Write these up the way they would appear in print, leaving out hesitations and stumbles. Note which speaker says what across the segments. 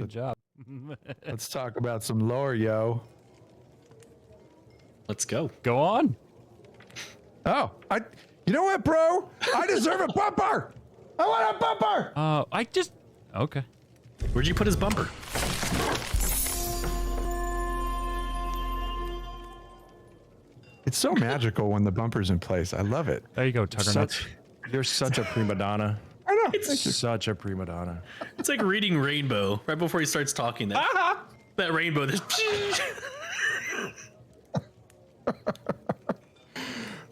Speaker 1: Good job.
Speaker 2: Let's talk about some lore, yo.
Speaker 3: Let's go.
Speaker 1: Go on.
Speaker 2: Oh, you know what, bro? I deserve a bumper. I want a bumper.
Speaker 1: Okay.
Speaker 3: Where'd you put his bumper?
Speaker 2: It's so magical when the bumper's in place. I love it.
Speaker 1: There you go, Tucker Nuts.
Speaker 4: You're such a prima donna.
Speaker 2: I know.
Speaker 4: It's such a prima donna.
Speaker 3: It's like reading Rainbow right before he starts talking. That rainbow.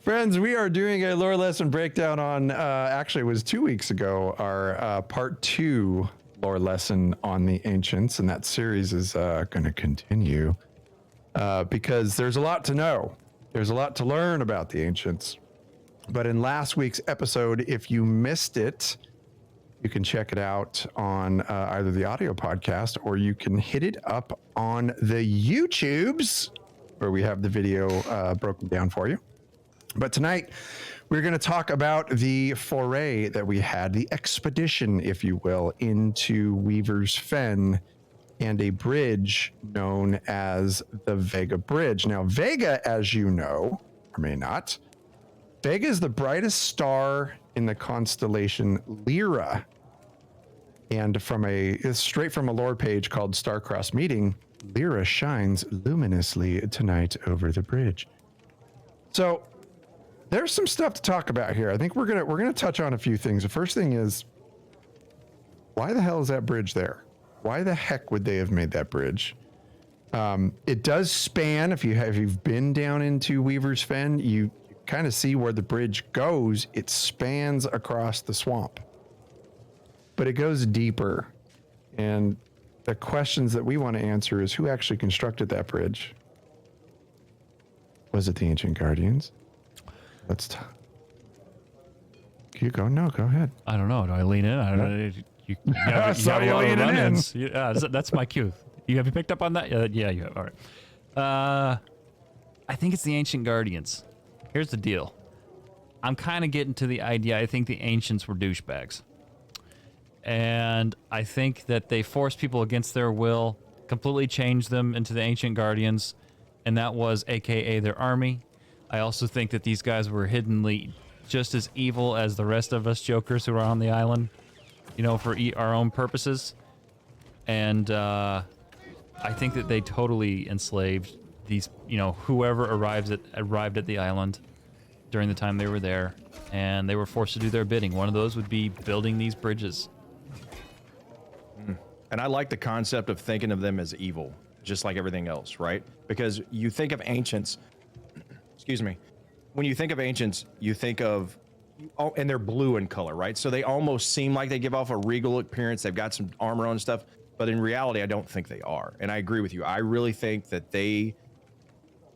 Speaker 2: Friends, we are doing a lore lesson breakdown on, actually it was 2 weeks ago, our part 2 lore lesson on the ancients, and that series is going to continue because there's a lot to know. There's a lot to learn about the ancients. But in last week's episode, if you missed it, you can check it out on either the audio podcast or you can hit it up on the YouTubes where we have the video broken down for you. But tonight, we're going to talk about the foray that we had, the expedition, if you will, into Weaver's Fen and a bridge known as the Vega Bridge. Now, Vega, as you know, or may not, Vega is the brightest star in the constellation Lyra. And straight from a lore page called Starcross Meeting, Lyra shines luminously tonight over the bridge. So there's some stuff to talk about here. I think we're gonna touch on a few things. The first thing is, why the hell is that bridge there? Why the heck would they have made that bridge? It does span. If you've been down into Weaver's Fen, you kind of see where the bridge goes. It spans across the swamp, but it goes deeper. And the questions that we want to answer is, who actually constructed that bridge? Was it the Ancient Guardians? Can you go? No, go ahead.
Speaker 1: I don't know. Do I lean in? I don't know. You have
Speaker 2: you leaning in.
Speaker 1: run-ins. Yeah, that's my cue. Have you picked up on that? Yeah, you have. All right. I think it's the Ancient Guardians. Here's the deal. I'm kind of getting to the idea. I think the Ancients were douchebags. And I think that they forced people against their will, completely changed them into the Ancient Guardians, and that was AKA their army. I also think that these guys were hiddenly just as evil as the rest of us Jokers who are on the island, for our own purposes. And I think that they totally enslaved these, whoever arrived at the island during the time they were there, and they were forced to do their bidding. One of those would be building these bridges.
Speaker 4: And I like the concept of thinking of them as evil, just like everything else, right? Because you think of ancients, excuse me, when you think of ancients, you think of, and they're blue in color, right? So they almost seem like they give off a regal appearance. They've got some armor on and stuff, but in reality, I don't think they are. And I agree with you. I really think that they,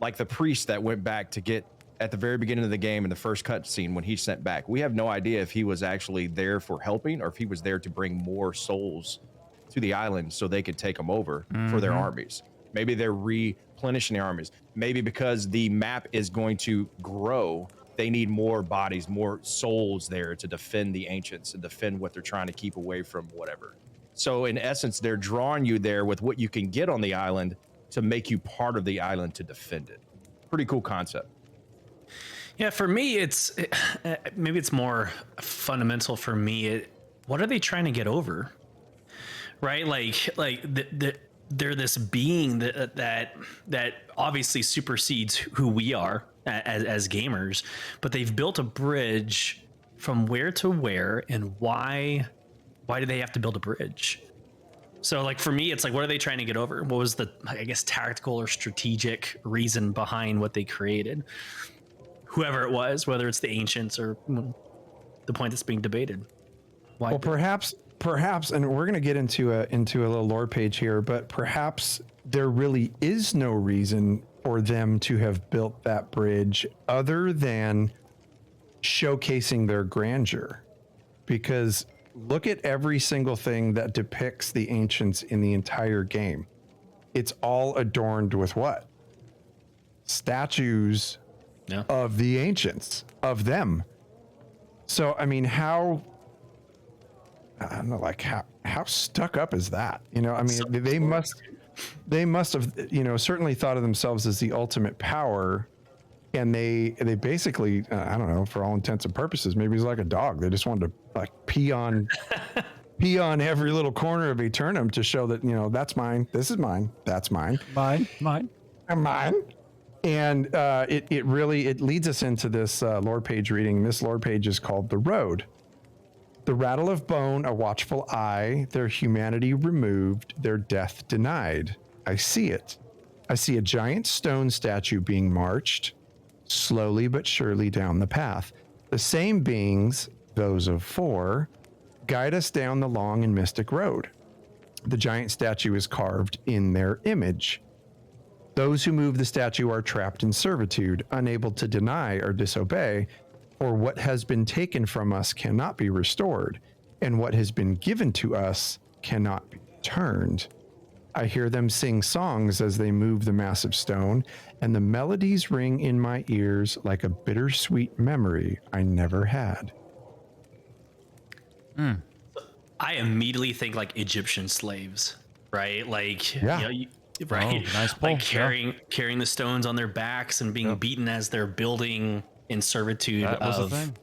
Speaker 4: like the priest that went back to get at the very beginning of the game in the first cutscene when he sent back, we have no idea if he was actually there for helping or if he was there to bring more souls to the island so they could take them over for their armies. Maybe they're replenishing their armies. Maybe because the map is going to grow, they need more bodies, more souls there to defend the ancients and defend what they're trying to keep away from whatever. So in essence, they're drawing you there with what you can get on the island to make you part of the island to defend it. Pretty cool concept.
Speaker 3: Yeah, for me, maybe it's more fundamental for me. What are they trying to get over? Right? They're this being that obviously supersedes who we are as gamers, but they've built a bridge from where to where, and why do they have to build a bridge? So for me, it's what are they trying to get over? What was the, I guess, tactical or strategic reason behind what they created? Whoever it was, whether it's the ancients or the point that's being debated. Why?
Speaker 2: Well, perhaps, and we're going to get into a little lore page here, but perhaps there really is no reason for them to have built that bridge other than showcasing their grandeur. Because look at every single thing that depicts the ancients in the entire game. It's all adorned with what? Statues of the ancients, of them. So, I mean, how how stuck up is that? You know, I mean, they must have, you know, certainly thought of themselves as the ultimate power. And they basically, I don't know, for all intents and purposes, maybe it's like a dog. They just wanted to like pee on every little corner of Aeternum to show that, you know, that's mine. This is mine. That's mine.
Speaker 1: Mine.
Speaker 2: And mine. And it really leads us into this lore page reading. This lore page is called The Road. The rattle of bone, a watchful eye, their humanity removed, their death denied. I see it. I see a giant stone statue being marched slowly but surely down the path. The same beings, those of 4, guide us down the long and mystic road. The giant statue is carved in their image. Those who move the statue are trapped in servitude, unable to deny or disobey, for what has been taken from us cannot be restored, and what has been given to us cannot be returned. I hear them sing songs as they move the massive stone, and the melodies ring in my ears like a bittersweet memory I never had.
Speaker 3: I immediately think like Egyptian slaves, right? Like,
Speaker 2: Yeah.
Speaker 3: right?
Speaker 1: Oh, nice pull.
Speaker 3: Like carrying the stones on their backs and being beaten as they're building in servitude
Speaker 1: That was a
Speaker 3: of
Speaker 1: thing.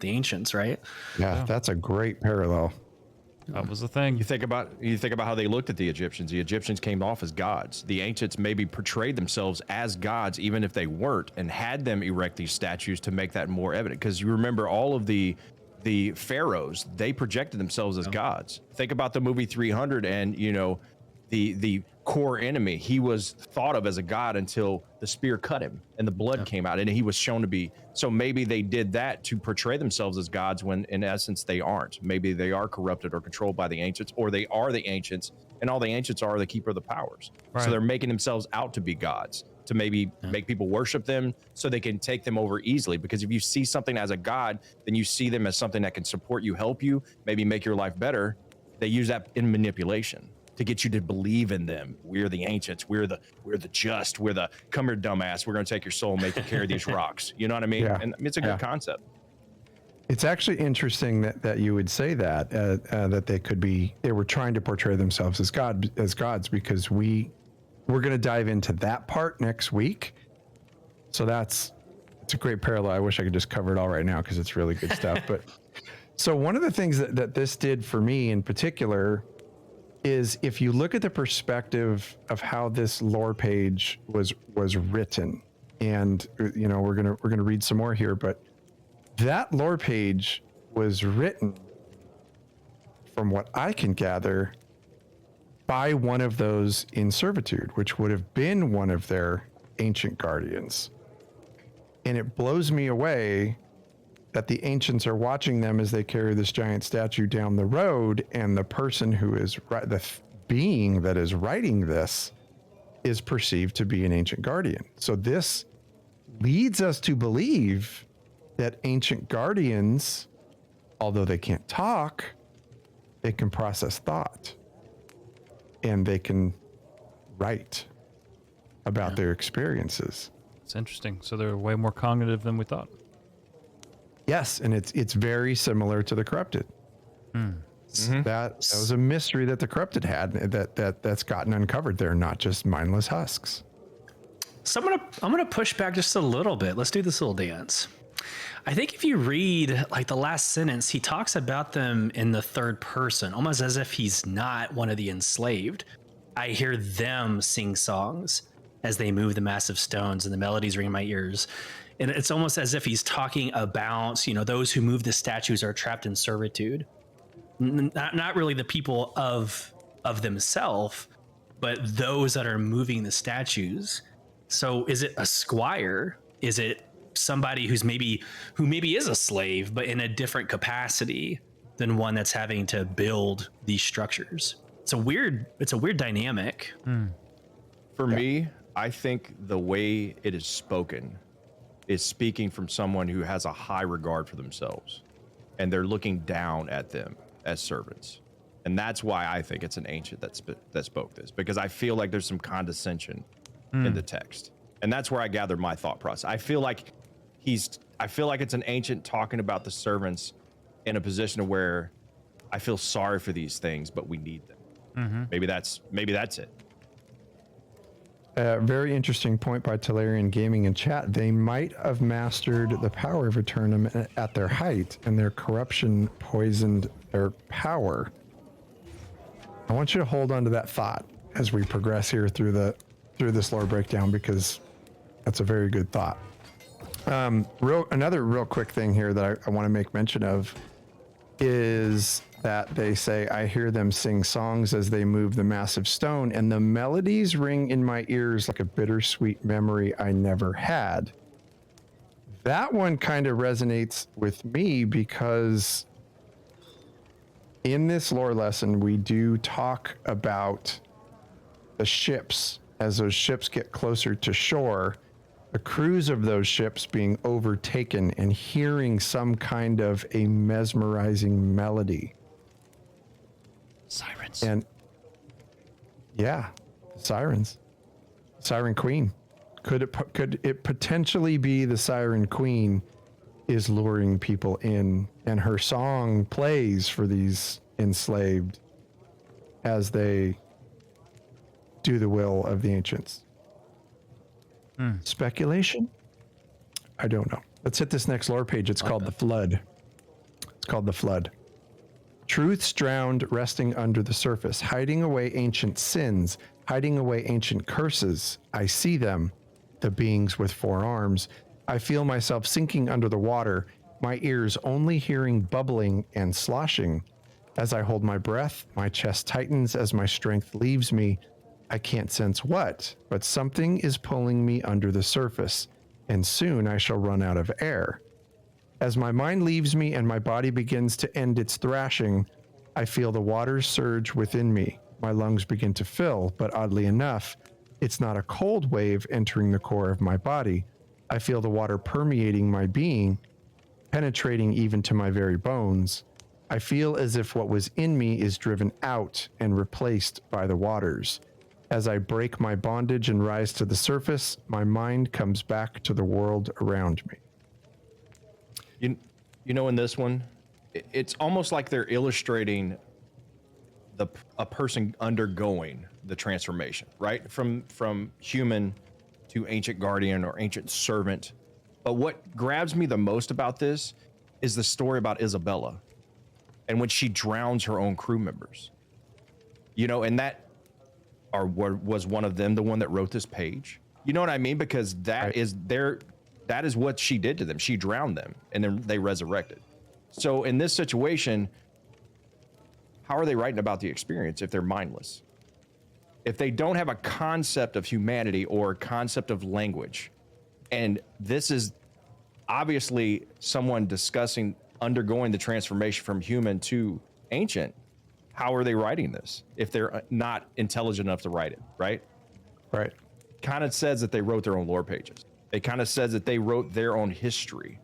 Speaker 3: the ancients, right?
Speaker 2: Yeah, that's a great parallel.
Speaker 1: That was the thing.
Speaker 4: You think about how they looked at the Egyptians. The Egyptians came off as gods. The ancients maybe portrayed themselves as gods, even if they weren't, and had them erect these statues to make that more evident. Because you remember all of the pharaohs, they projected themselves as gods. Think about the movie 300, and you know, the core enemy. He was thought of as a god until the spear cut him and the blood came out, and he was shown to be. So maybe they did that to portray themselves as gods when in essence they aren't. Maybe they are corrupted or controlled by the ancients, or they are the ancients, and all the ancients are the keeper of the powers.
Speaker 1: Right.
Speaker 4: So they're making themselves out to be gods to maybe make people worship them so they can take them over easily. Because if you see something as a god, then you see them as something that can support you, help you, maybe make your life better. They use that in manipulation to get you to believe in them. We're the ancients. We're the just. We're the come here, dumbass. We're going to take your soul, and make you carry these rocks. You know what I mean?
Speaker 2: Yeah.
Speaker 4: And it's a good concept.
Speaker 2: It's actually interesting that you would say that that they were trying to portray themselves as gods, because we're going to dive into that part next week. So it's a great parallel. I wish I could just cover it all right now because it's really good stuff. But so one of the things that this did for me in particular is, if you look at the perspective of how this lore page was written, and you know, we're gonna read some more here, but that lore page was written, from what I can gather, by one of those in servitude, which would have been one of their ancient guardians. And it blows me away that the ancients are watching them as they carry this giant statue down the road, and the person who is being that is writing this is perceived to be an ancient guardian. So this leads us to believe that ancient guardians, although they can't talk, they can process thought, and they can write about their experiences.
Speaker 1: It's interesting. So they're way more cognitive than we thought.
Speaker 2: Yes, and it's very similar to the corrupted. That was a mystery that the corrupted had that's gotten uncovered. They're not just mindless husks.
Speaker 3: So I'm gonna push back just a little bit. Let's do this little dance. I think if you read like the last sentence, he talks about them in the third person, almost as if he's not one of the enslaved. I hear them sing songs as they move the massive stones, and the melodies ring in my ears. And it's almost as if he's talking about, you know, those who move the statues are trapped in servitude. Not really the people of themselves, but those that are moving the statues. So is it a squire? Is it somebody who maybe is a slave, but in a different capacity than one that's having to build these structures? It's a weird dynamic.
Speaker 4: For me, I think the way it is spoken is speaking from someone who has a high regard for themselves, and they're looking down at them as servants. And that's why I think it's an ancient that spoke this, because I feel like there's some condescension in the text. And that's where I gather my thought process. I feel like it's an ancient talking about the servants in a position where I feel sorry for these things, but we need them. Maybe that's it.
Speaker 2: Very interesting point by Tellarian Gaming in chat. They might have mastered the power of Aeternum at their height, and their corruption poisoned their power. I want you to hold on to that thought as we progress here through this lore breakdown, because that's a very good thought. Another real quick thing here that I want to make mention of is that they say, I hear them sing songs as they move the massive stone, and the melodies ring in my ears like a bittersweet memory I never had. That one kind of resonates with me because in this lore lesson, we do talk about the ships. As those ships get closer to shore, the crews of those ships being overtaken and hearing some kind of a mesmerizing melody.
Speaker 1: Sirens.
Speaker 2: And yeah, sirens. Siren Queen. Could it potentially be the Siren Queen is luring people in, and her song plays for these enslaved as they do the will of the ancients? Speculation? I don't know. Let's hit this next lore page. It's called The Flood. It's called The Flood. Truths drowned, resting under the surface, hiding away ancient sins, hiding away ancient curses. I see them, the beings with 4 arms. I feel myself sinking under the water, my ears only hearing bubbling and sloshing. As I hold my breath, my chest tightens as my strength leaves me. I can't sense what, but something is pulling me under the surface, and soon I shall run out of air. As my mind leaves me and my body begins to end its thrashing, I feel the waters surge within me. My lungs begin to fill, but oddly enough, it's not a cold wave entering the core of my body. I feel the water permeating my being, penetrating even to my very bones. I feel as if what was in me is driven out and replaced by the waters. As I break my bondage and rise to the surface, my mind comes back to the world around me.
Speaker 4: You know, in this one, it's almost like they're illustrating a person undergoing the transformation, right? From human to ancient guardian or ancient servant. But what grabs me the most about this is the story about Isabella and when she drowns her own crew members. You know, and that was one of them the one that wrote this page? You know what I mean? Because that is what she did to them. She drowned them and then they resurrected. So in this situation, how are they writing about the experience if they're mindless? If they don't have a concept of humanity or a concept of language, and this is obviously someone discussing undergoing the transformation from human to ancient, how are they writing this if they're not intelligent enough to write it, right?
Speaker 2: Right.
Speaker 4: Kind of says that they wrote their own lore pages. It kind of says that they wrote their own history.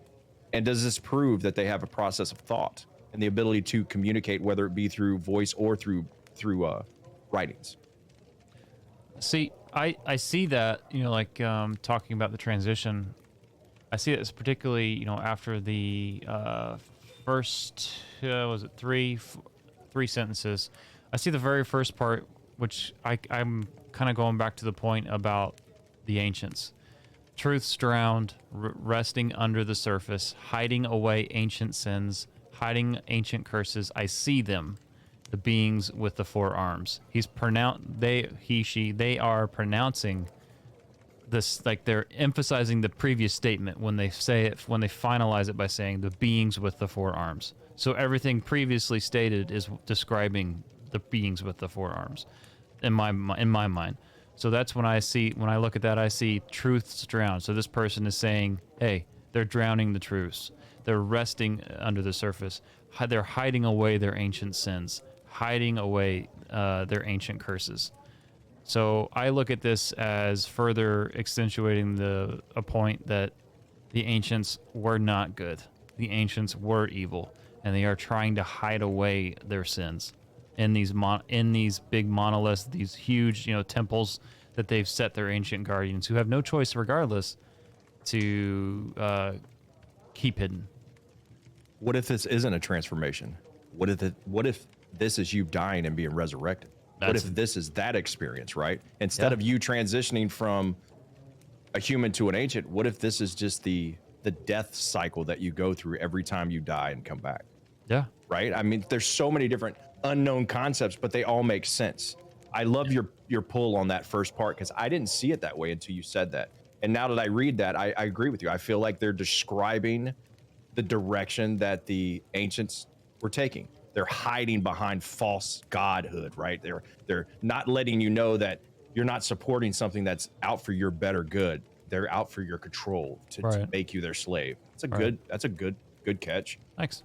Speaker 4: And does this prove that they have a process of thought and the ability to communicate, whether it be through voice or through writings?
Speaker 1: See, I see that, you know, like talking about the transition. I see it as particularly, you know, after the first, was it three sentences. I see the very first part, which I'm kind of going back to the point about the ancients. Truths drowned, resting under the surface, hiding away ancient sins, hiding ancient curses. I see them, the beings with the 4 arms. They are pronouncing this, like they're emphasizing the previous statement when they say it, when they finalize it by saying the beings with the 4 arms. So everything previously stated is describing the beings with the 4 arms in my mind. So that's when I look at that, I see truths drowned. So this person is saying, hey, they're drowning the truths. They're resting under the surface. They're hiding away their ancient sins, hiding away their ancient curses. So I look at this as further accentuating a point that the ancients were not good. The ancients were evil, and they are trying to hide away their sins in these big monoliths, these huge, you know, temples that they've set their ancient guardians, who have no choice regardless to keep hidden.
Speaker 4: What if this isn't a transformation? What if this is you dying and being resurrected? What
Speaker 1: That's-
Speaker 4: if this is that experience, right? Instead
Speaker 1: Yeah.
Speaker 4: of you transitioning from a human to an ancient, what if this is just the death cycle that you go through every time you die and come back?
Speaker 1: Yeah.
Speaker 4: Right? I mean, there's so many different unknown concepts, but they all make sense. I love your pull on that first part because I didn't see it that way until you said that. And now that I read that, I agree with you. I feel like they're describing the direction that the ancients were taking. They're hiding behind false godhood, right? They're not letting you know that you're not supporting something that's out for your better good. They're out for your control to make you their slave. That's a good catch.
Speaker 1: Thanks.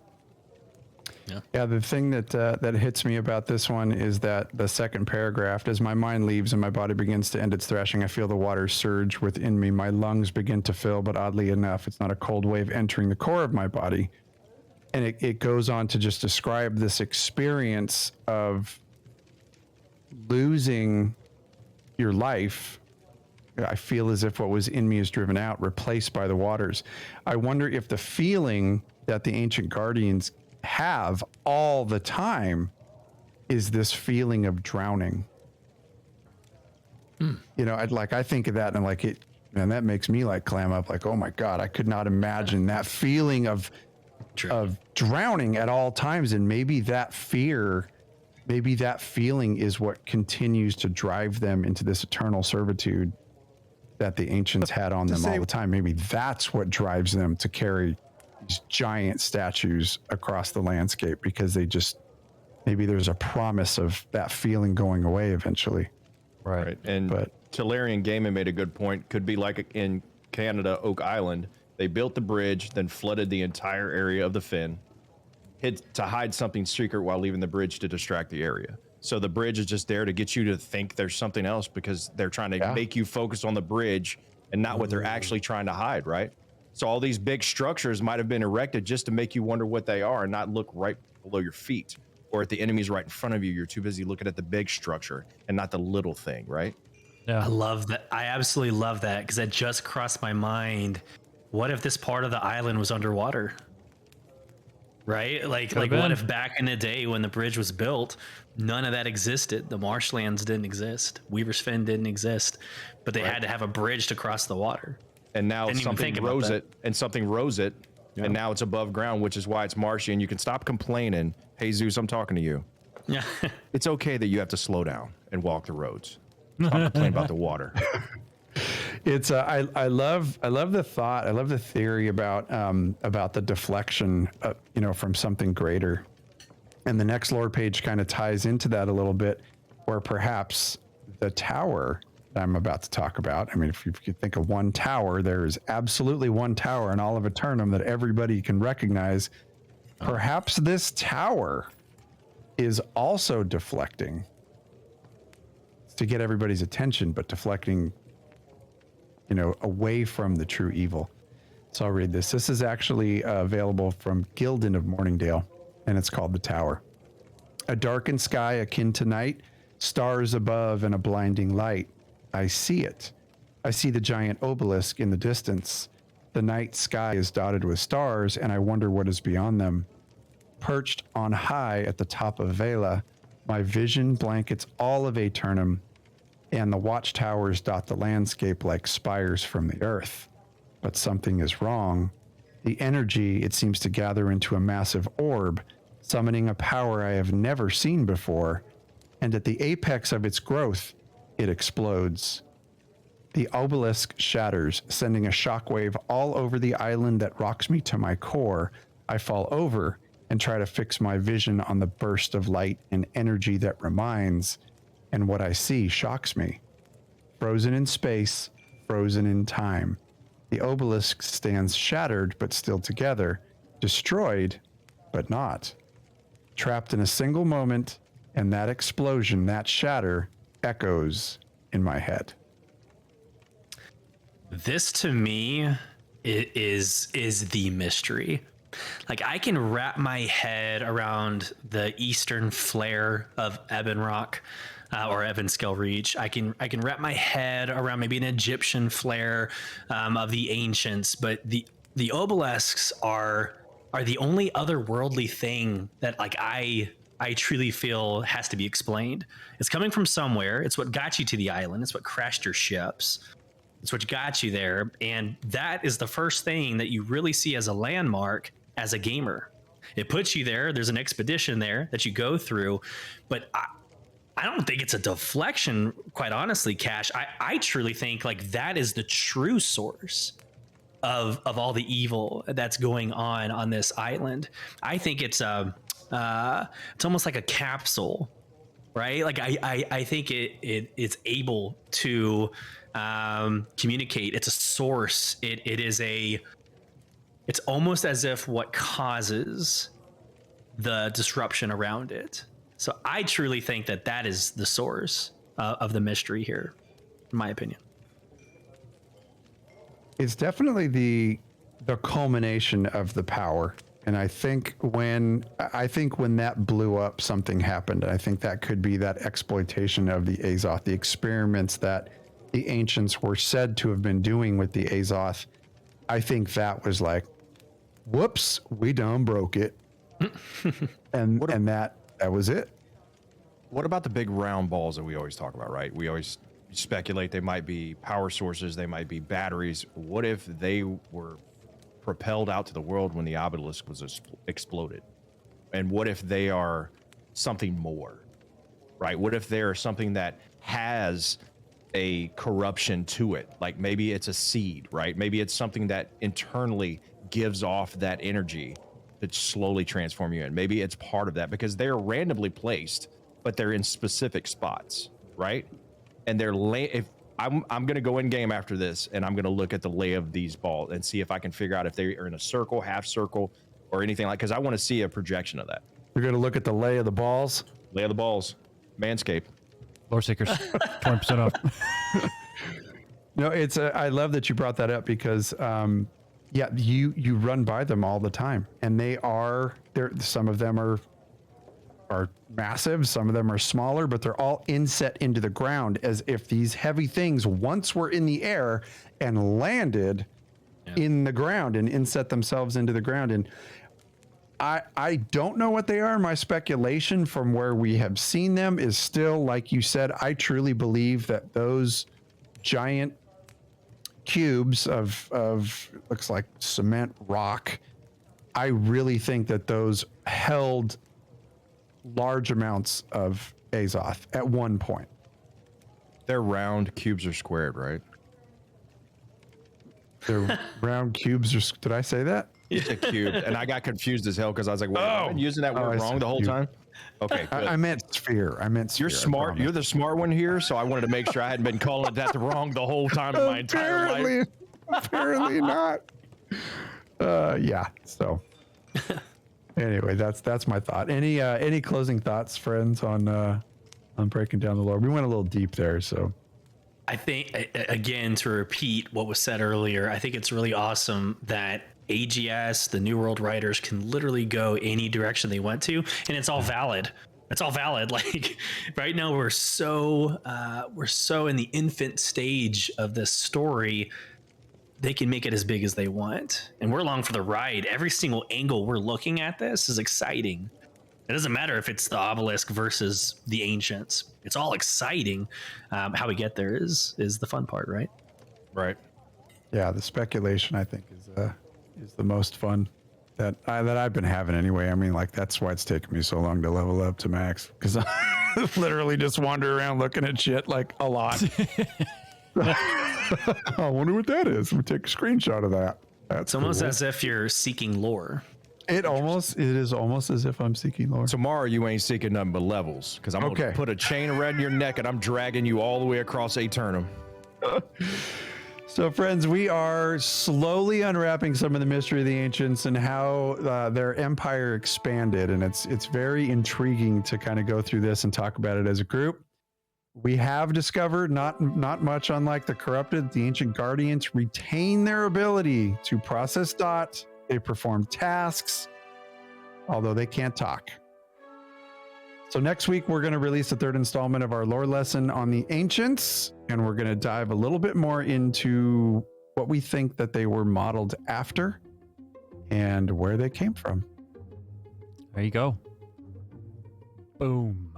Speaker 2: Yeah, the thing that hits me about this one is that the second paragraph, as my mind leaves and my body begins to end its thrashing, I feel the waters surge within me. My lungs begin to fill, but oddly enough, it's not a cold wave entering the core of my body. And it goes on to just describe this experience of losing your life. I feel as if what was in me is driven out, replaced by the waters. I wonder if the feeling that the ancient guardians have all the time is this feeling of drowning. You know, I think of that and like it, and that makes me like clam up, like, oh my God, I could not imagine that feeling of drowning at all times. And maybe that feeling is what continues to drive them into this eternal servitude that the ancients had on them all the time. Maybe that's what drives them to carry these giant statues across the landscape, because maybe there's a promise of that feeling going away eventually.
Speaker 1: Right.
Speaker 4: And Tolarian Gaiman made a good point. Could be like in Canada, Oak Island. They built the bridge, then flooded the entire area of the fen, to hide something secret while leaving the bridge to distract the area. So the bridge is just there to get you to think there's something else, because they're trying to make you focus on the bridge and not what they're actually trying to hide, right? So all these big structures might have been erected just to make you wonder what they are and not look right below your feet, or if the enemy's right in front of you, you're too busy looking at the big structure and not the little thing, right?
Speaker 1: Yeah.
Speaker 3: I love that. I absolutely love that, because that just crossed my mind. What if this part of the island was underwater? Right? Like what if back in the day when the bridge was built, none of that existed? The marshlands didn't exist. Weaver's Fen didn't exist, but they had to have a bridge to cross the water.
Speaker 4: And now something rose it,
Speaker 2: Yeah.
Speaker 4: and now it's above ground, which is why it's marshy, and you can stop complaining. Hey, Zeus, I'm talking to you.
Speaker 3: Yeah.
Speaker 4: It's okay that you have to slow down and walk the roads. Stop complaining about the water.
Speaker 2: It's I love the thought. I love the theory about the deflection, from something greater. And the next lore page kind of ties into that a little bit, where perhaps the tower that I'm about to talk about. I mean, if you think of one tower, there is absolutely one tower in all of Aeternum that everybody can recognize. Perhaps this tower is also deflecting to get everybody's attention, but deflecting away from the true evil. So I'll read this. This is actually available from Gildan of Morningdale, and it's called The Tower. A darkened sky akin to night, stars above and a blinding light. I see it. I see the giant obelisk in the distance. The night sky is dotted with stars, and I wonder what is beyond them. Perched on high at the top of Vela, my vision blankets all of Aeternum, and the watchtowers dot the landscape like spires from the earth. But something is wrong. The energy, it seems to gather into a massive orb, summoning a power I have never seen before, and at the apex of its growth, it explodes. The obelisk shatters, sending a shockwave all over the island that rocks me to my core. I fall over and try to fix my vision on the burst of light and energy that reminds, and what I see shocks me. Frozen in space, frozen in time. The obelisk stands shattered but still together, destroyed but not. Trapped in a single moment, and that explosion, that shatter, echoes in my head.
Speaker 3: This to me is the mystery. Like, I can wrap my head around the eastern flare of Ebon Rock, or Ebonscale Reach. I can wrap my head around maybe an Egyptian flare of the ancients, but the obelisks are are the only otherworldly thing that like I truly feel has to be explained. It's coming from somewhere. It's what got you to the island. It's what crashed your ships. It's what got you there. And that is the first thing that you really see as a landmark as a gamer. It puts you there. There's an expedition there that you go through. But I don't think it's a deflection, quite honestly, Cash. I truly think like that is the true source of all the evil that's going on this island. I think it's almost like a capsule, right? Like I think it's able to communicate. It's a source. It's almost as if what causes the disruption around it. So I truly think that is the source of the mystery here, in my opinion.
Speaker 2: It's definitely the culmination of the power. And I think when that blew up, something happened. I think that could be that exploitation of the Azoth, the experiments that the ancients were said to have been doing with the Azoth. I think that was like, whoops, we done broke it. and that was it.
Speaker 4: What about the big round balls that we always talk about, right? We always speculate they might be power sources, they might be batteries. What if they were propelled out to the world when the Obelisk was exploded? And what if they are something more, right? What if they're something that has a corruption to it? Like maybe it's a seed, right? Maybe it's something that internally gives off that energy to slowly transform you in. Maybe it's part of that because they're randomly placed, but they're in specific spots, right? And they're if I'm going to go in game after this and I'm going to look at the lay of these balls and see if I can figure out if they are in a circle, half circle, or anything like, because I want to see a projection of that.
Speaker 2: You're going to look at the lay of the balls?
Speaker 4: Lay of the balls. Manscaped.
Speaker 1: Loreseekers, 20% off.
Speaker 2: No, I love that you brought that up because, yeah, you run by them all the time, and some of them are massive, some of them are smaller, but they're all inset into the ground as if these heavy things once were in the air and landed in the ground and inset themselves into the ground. And I don't know what they are. My speculation from where we have seen them is still, like you said, I truly believe that those giant cubes of looks like cement rock, I really think that those held large amounts of Azoth at one point.
Speaker 4: They're round, cubes are squared, right?
Speaker 2: They're round cubes. Did I say that?
Speaker 4: It's a cube, and I got confused as hell because I was like, wait, I've been using that word wrong the whole time? Okay, good.
Speaker 2: I meant sphere.
Speaker 4: You're smart. You're the smart one here, so I wanted to make sure I hadn't been calling it that wrong the whole time in my entire life.
Speaker 2: Apparently not. Yeah, so... Anyway, that's my thought. Any closing thoughts, friends, on breaking down the lore? We went a little deep there, so
Speaker 3: I think again to repeat what was said earlier, I think it's really awesome that AGS, the New World writers, can literally go any direction they want to, and it's all valid. It's all valid. Like right now, we're so in the infant stage of this story. They can make it as big as they want, and we're along for the ride. Every single angle we're looking at this is exciting. It doesn't matter if it's the Obelisk versus the Ancients. It's all exciting. How we get there is the fun part, right?
Speaker 4: Right.
Speaker 2: Yeah, the speculation I think is the most fun that I've been having anyway. I mean, like that's why it's taken me so long to level up to max, because I literally just wander around looking at shit like a lot. I wonder what that is. We'll take a screenshot of that.
Speaker 3: It's almost as if you're seeking lore.
Speaker 2: It is almost as if I'm seeking lore.
Speaker 4: Tomorrow you ain't seeking nothing but levels, because I'm gonna put a chain around your neck and I'm dragging you all the way across Aeternum.
Speaker 2: So, friends, we are slowly unwrapping some of the mystery of the ancients and how their empire expanded, and it's very intriguing to kind of go through this and talk about it as a group. We have discovered, not much unlike the corrupted, the ancient guardians retain their ability to process dot. They perform tasks, although they can't talk. So next week, we're going to release the third installment of our lore lesson on the ancients, and we're going to dive a little bit more into what we think that they were modeled after and where they came from.
Speaker 1: There you go. Boom.